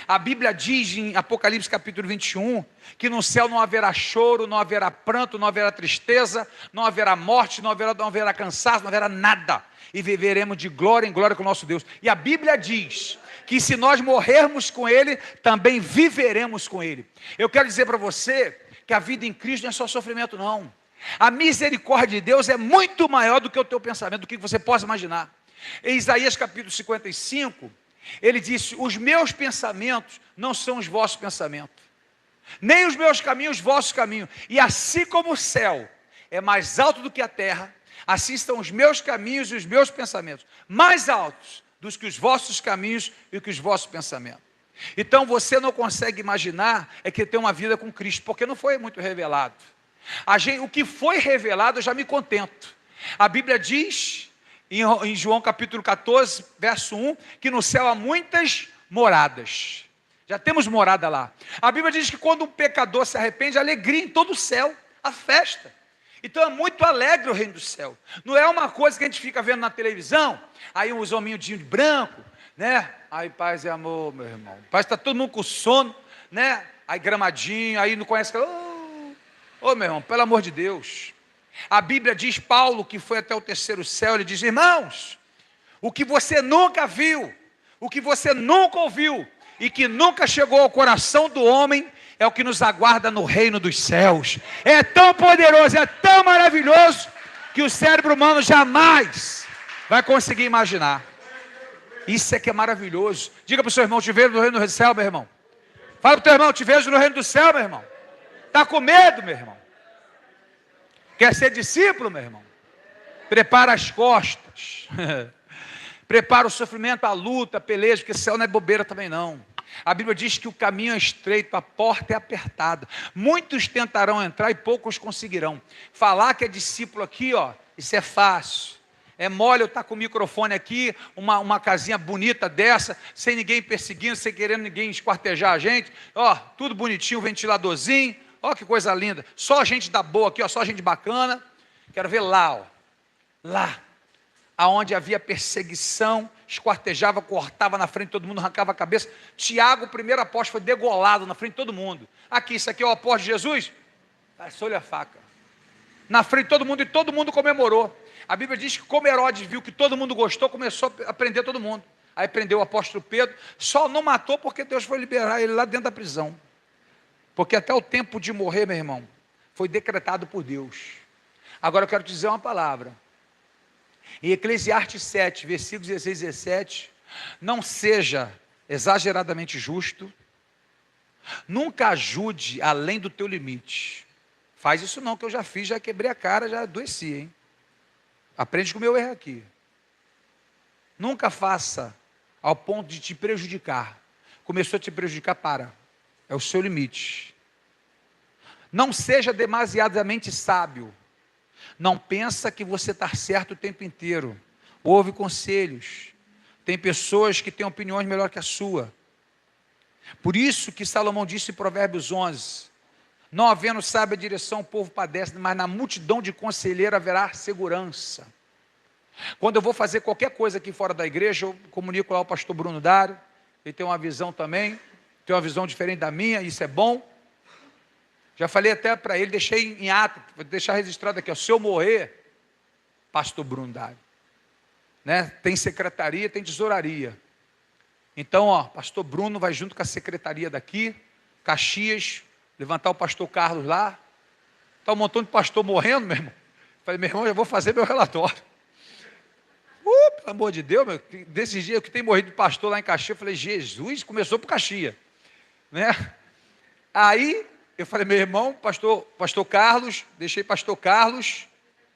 A Bíblia diz em Apocalipse capítulo 21, que no céu não haverá choro, não haverá pranto, não haverá tristeza, não haverá morte, não haverá cansaço, não haverá nada. E viveremos de glória em glória com o nosso Deus. E a Bíblia diz que se nós morrermos com Ele, também viveremos com Ele. Eu quero dizer para você que a vida em Cristo não é só sofrimento, não. A misericórdia de Deus é muito maior do que o teu pensamento, do que você possa imaginar. Em Isaías capítulo 55, ele disse, os meus pensamentos não são os vossos pensamentos, nem os meus caminhos, os vossos caminhos. E assim como o céu é mais alto do que a terra, assim estão os meus caminhos e os meus pensamentos, mais altos do que os vossos caminhos e que os vossos pensamentos. Então você não consegue imaginar é que tem uma vida com Cristo, porque não foi muito revelado. O que foi revelado eu já me contento. A Bíblia diz em João capítulo 14 verso 1 que no céu há muitas moradas. Já temos morada lá. A Bíblia diz que quando um pecador se arrepende, há alegria em todo o céu, a festa. Então é muito alegre o reino do céu. Não é uma coisa que a gente fica vendo na televisão, aí uns hominhos de branco, né? Aí paz e amor, meu irmão. Parece que está todo mundo com sono, né? Aí gramadinho, aí não conhece. Ô meu irmão, pelo amor de Deus. A Bíblia diz, Paulo, que foi até o terceiro céu, ele diz, irmãos, o que você nunca viu, o que você nunca ouviu, e que nunca chegou ao coração do homem, é o que nos aguarda no reino dos céus. É tão poderoso, é tão maravilhoso, que o cérebro humano jamais Vai conseguir imaginar. Isso é que é maravilhoso. Diga para o seu irmão, te vejo no reino do céu, meu irmão. Fala para o teu irmão, te vejo no reino do céu, meu irmão. Está com medo, meu irmão? Quer ser discípulo, meu irmão? Prepara as costas. Prepara o sofrimento, a luta, a peleja, porque o céu não é bobeira também não. A Bíblia diz que o caminho é estreito, a porta é apertada. Muitos tentarão entrar e poucos conseguirão. Falar que é discípulo aqui, ó, isso é fácil. É mole eu estar com o microfone aqui, uma casinha bonita dessa, sem ninguém perseguindo, sem querendo ninguém esquartejar a gente. Ó, tudo bonitinho, ventiladorzinho. Ó, que coisa linda. Só gente da boa aqui, ó, só gente bacana. Quero ver lá, ó. Lá. Aonde havia perseguição, esquartejava, cortava na frente de todo mundo, arrancava a cabeça. Tiago, o primeiro apóstolo, foi degolado na frente de todo mundo. Aqui, isso aqui é o apóstolo de Jesus? Passou-lhe a faca. Na frente de todo mundo, e todo mundo comemorou. A Bíblia diz que como Herodes viu que todo mundo gostou, começou a prender todo mundo. Aí prendeu o apóstolo Pedro, só não matou porque Deus foi liberar ele lá dentro da prisão. Porque até o tempo de morrer, meu irmão, foi decretado por Deus. Agora eu quero te dizer uma palavra. Em Eclesiastes 7, versículos 16 e 17, não seja exageradamente justo, nunca ajude além do teu limite. Faz isso não, que eu já fiz, já quebrei a cara, já adoeci, hein? Aprende com o meu erro aqui. Nunca faça ao ponto de te prejudicar. Começou a te prejudicar, para. É o seu limite. Não seja demasiadamente sábio. Não pensa que você está certo o tempo inteiro. Ouve conselhos. Tem pessoas que têm opiniões melhor que a sua. Por isso que Salomão disse em Provérbios 11, não havendo sábia direção, o povo padece, mas na multidão de conselheiros haverá segurança. Quando eu vou fazer qualquer coisa aqui fora da igreja, eu comunico lá ao pastor Bruno Dário, ele tem uma visão também, tem uma visão diferente da minha, isso é bom. Já falei até para ele, deixei em ato, vou deixar registrado aqui, ó, se eu morrer, pastor Bruno Dário, né? Tem secretaria, tem tesouraria. Então, ó, pastor Bruno vai junto com a secretaria daqui, Caxias, levantar o pastor Carlos lá. Está um montão de pastor morrendo, meu irmão. Falei, meu irmão, já vou fazer meu relatório. Pelo amor de Deus, meu, desses dias que tem morrido de pastor lá em Caxias, eu falei, Jesus, começou por Caxias, né? Aí, eu falei, meu irmão, pastor Carlos, deixei pastor Carlos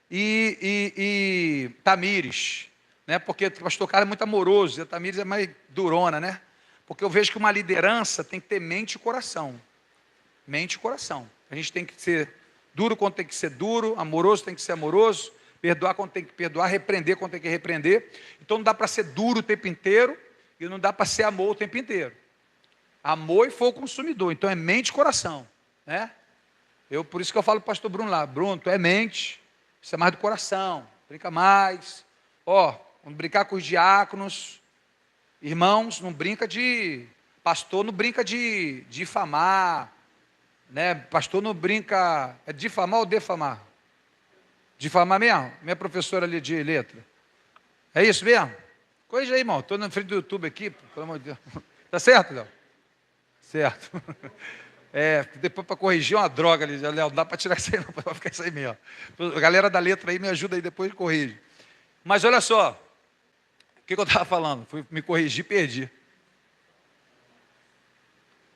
e Tamires, né? Porque o pastor Carlos é muito amoroso, e a Tamires é mais durona, né? Porque eu vejo que uma liderança tem que ter mente e coração. Mente e coração. A gente tem que ser duro quando tem que ser duro, amoroso tem que ser amoroso, perdoar quando tem que perdoar, repreender quando tem que repreender. Então não dá para ser duro o tempo inteiro e não dá para ser amor o tempo inteiro. Amor e fogo consumidor. Então é mente e coração, né? Por isso que eu falo para o pastor Bruno lá, Bruno, tu é mente, isso é mais do coração, brinca mais. Ó, vamos brincar com os diáconos, irmãos, não brinca de, pastor não brinca de difamar, né? Pastor não brinca, é difamar ou defamar? Difamar mesmo? Minha professora ali de letra. É isso mesmo? Coisa aí, irmão. Estou na frente do YouTube aqui, pelo amor de Deus. Tá certo, Léo? Certo. Depois para corrigir uma droga ali, Léo, não dá para tirar isso aí não, para ficar isso aí mesmo. A galera da letra aí me ajuda aí, depois corrige. Mas olha só, o que eu estava falando? Fui me corrigir, perdi.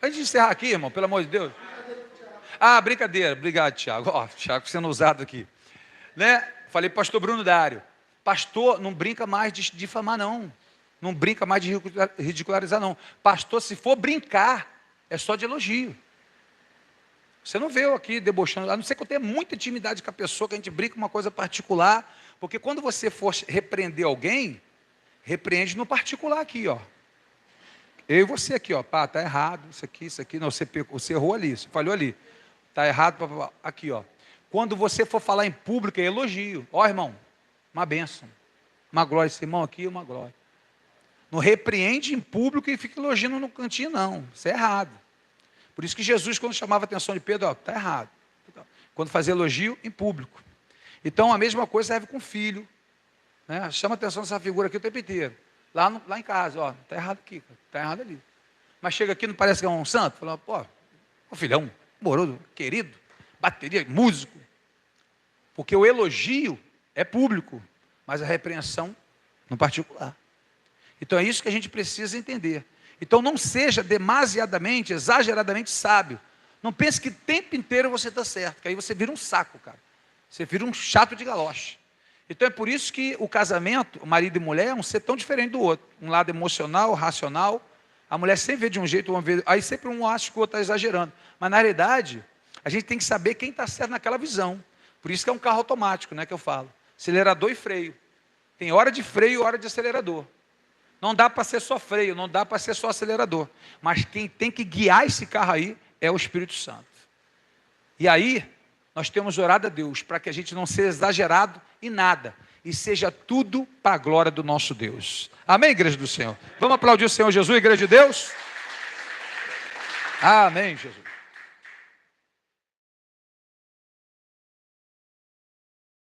Antes de encerrar aqui, irmão, pelo amor de Deus. Ah, brincadeira, obrigado, Tiago. Ó, Tiago sendo usado aqui. Né? Falei para o pastor Bruno Dário, pastor, não brinca mais de difamar não, não brinca mais de ridicularizar não, pastor, se for brincar, é só de elogio. Você não vê eu aqui debochando, a não ser que eu tenha muita intimidade com a pessoa, que a gente brinca uma coisa particular, porque quando você for repreender alguém, repreende no particular aqui, ó. Eu e você aqui, ó, pá, tá errado, isso aqui, não, você errou ali, você falhou ali, tá errado, aqui, ó. Quando você for falar em público, é elogio. Ó, irmão, uma bênção, uma glória, esse irmão aqui, uma glória. Não repreende em público e fica elogiando no cantinho, não. Isso é errado. Por isso que Jesus, quando chamava a atenção de Pedro, ó, está errado. Quando fazia elogio, em público. Então, a mesma coisa serve com o filho. Né? Chama a atenção dessa figura aqui o tempo inteiro. Lá em casa, ó, está errado aqui, está errado ali. Mas chega aqui, não parece que é um santo? Fala, pô, o filhão, amoroso, querido, bateria, músico. Porque o elogio é público, mas a repreensão no particular. Então é isso que a gente precisa entender. Então não seja demasiadamente, exageradamente sábio. Não pense que o tempo inteiro você está certo, que aí você vira um saco, cara. Você vira um chato de galoche. Então é por isso que o casamento, o marido e mulher, é um ser tão diferente do outro. Um lado emocional, racional. A mulher sempre vê de um jeito, aí sempre um acha que o outro está exagerando. Mas na realidade, a gente tem que saber quem está certo naquela visão. Por isso que é um carro automático, né, que eu falo. Acelerador e freio. Tem hora de freio e hora de acelerador. Não dá para ser só freio, não dá para ser só acelerador. Mas quem tem que guiar esse carro aí é o Espírito Santo. E aí, nós temos orado a Deus para que a gente não seja exagerado em nada. E seja tudo para a glória do nosso Deus. Amém, igreja do Senhor? Vamos aplaudir o Senhor Jesus, igreja de Deus? Amém, Jesus.